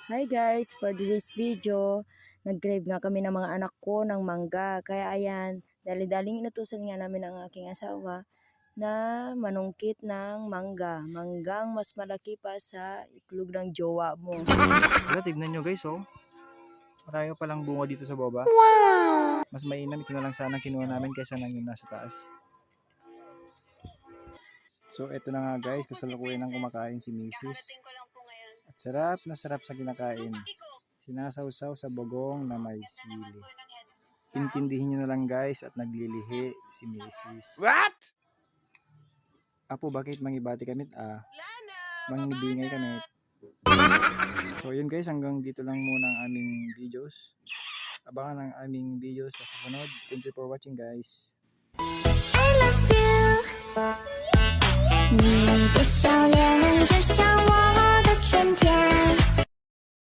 Hi guys, for today's video, nag-grave nga kami ng mga anak ko ng mangga. Kaya ayan, dali-daling inutusan nga namin ang aking asawa na manungkit ng mangga. Manggang mas malaki pa sa itlog ng jowa mo. Wala, tignan nyo guys, oh. Marami palang bunga dito sa baba. Mas mainam, ito na lang sana kinuha namin kaysa nang yung nasa taas. So, ito na nga guys, kasalukuyan ng kumakain si Mrs. At sarap na sarap sa kinakain. Sinasawsaw sa bagong na may sili. Intindihin nyo na lang guys at naglilihi si Mrs. What? Apo, bakit mangibati kamit? Mangibingay kamit. So yun guys, hanggang dito lang muna ang aming videos. Abangan ang aming videos sa susunod. Thank you for watching guys. I love you，你的笑脸就像我的春天。